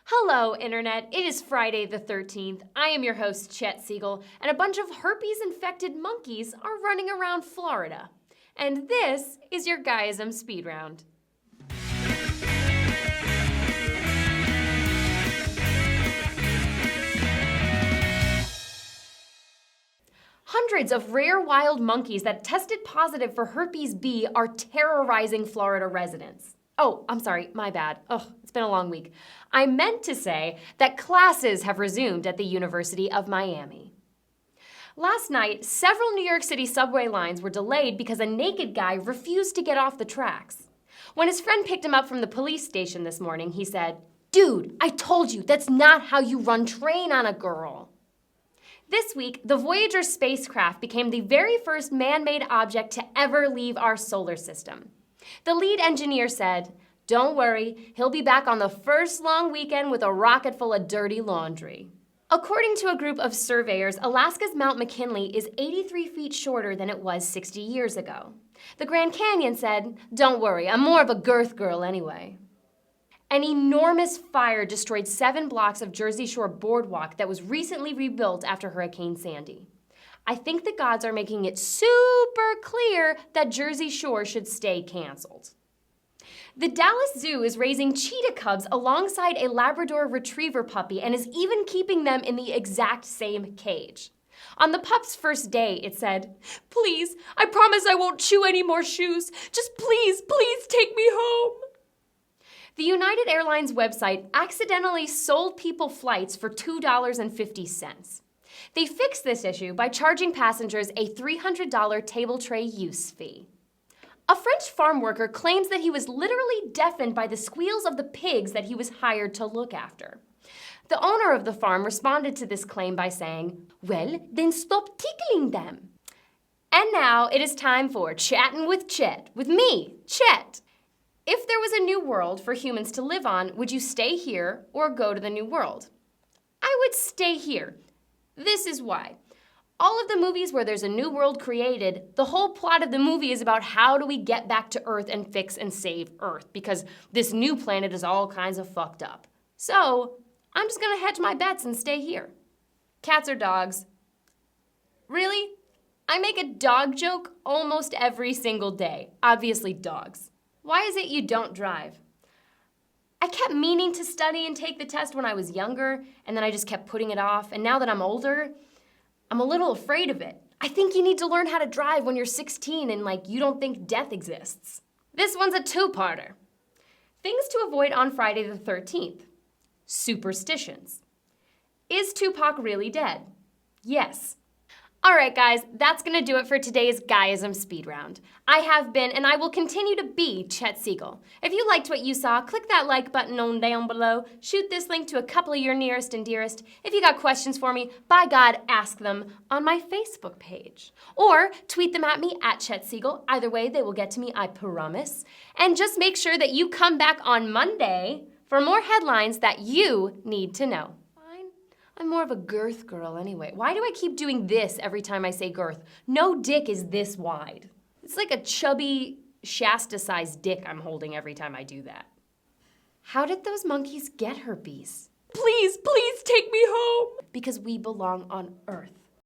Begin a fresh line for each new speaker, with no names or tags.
Hello, Internet. It is Friday the 13th. I am your host, Chet Siegel, and a bunch of herpes-infected monkeys are running around Florida. And this is your Guyism Speed Round. Hundreds of rare wild monkeys that tested positive for herpes B are terrorizing Florida residents. Oh, I'm sorry, my bad. It's been a long week. I meant to say that classes have resumed at the University of Miami. Last night, several New York City subway lines were delayed because a naked guy refused to get off the tracks. When his friend picked him up from the police station this morning, he said, "Dude, I told you, that's not how you run train on a girl." This week, the Voyager spacecraft became the very first man-made object to ever leave our solar system. The lead engineer said, "Don't worry, he'll be back on the first long weekend with a rocket full of dirty laundry." According to a group of surveyors, Alaska's Mount McKinley is 83 feet shorter than it was 60 years ago. The Grand Canyon said, "Don't worry, I'm more of a girth girl anyway." An enormous fire destroyed 7 blocks of Jersey Shore boardwalk that was recently rebuilt after Hurricane Sandy. I think the gods are making it super clear that Jersey Shore should stay canceled. The Dallas Zoo is raising cheetah cubs alongside a Labrador Retriever puppy and is even keeping them in the exact same cage. On the pup's first day, it said, "Please, I promise I won't chew any more shoes. Just please, please take me home." The United Airlines website accidentally sold people flights for $2.50. They fixed this issue by charging passengers a $300 table tray use fee. A French farm worker claims that he was literally deafened by the squeals of the pigs that he was hired to look after. The owner of the farm responded to this claim by saying, "Well, then stop tickling them." And now it is time for Chatting with Chet, with me, Chet. If there was a new world for humans to live on, would you stay here or go to the new world? I would stay here. This is why. All of the movies where there's a new world created, the whole plot of the movie is about how do we get back to Earth and fix and save Earth, because this new planet is all kinds of fucked up. So, I'm just gonna hedge my bets and stay here. Cats or dogs? Really? I make a dog joke almost every single day. Obviously dogs. Why is it you don't drive? I kept meaning to study and take the test when I was younger, and then I just kept putting it off, and now that I'm older, I'm a little afraid of it. I think you need to learn how to drive when you're 16 and you don't think death exists. This one's a two-parter. Things to avoid on Friday the 13th. Superstitions. Is Tupac really dead? Yes. All right, guys, that's gonna do it for today's Guyism Speed Round. I have been, and I will continue to be, Chet Siegel. If you liked what you saw, click that like button on down below. Shoot this link to a couple of your nearest and dearest. If you got questions for me, by God, ask them on my Facebook page. Or tweet them at me at Chet Siegel. Either way, they will get to me, I promise. And just make sure that you come back on Monday for more headlines that you need to know. I'm more of a girth girl anyway. Why do I keep doing this every time I say girth? No dick is this wide. It's like a chubby Shasta-sized dick I'm holding every time I do that. How did those monkeys get herpes? Please, please take me home! Because we belong on Earth.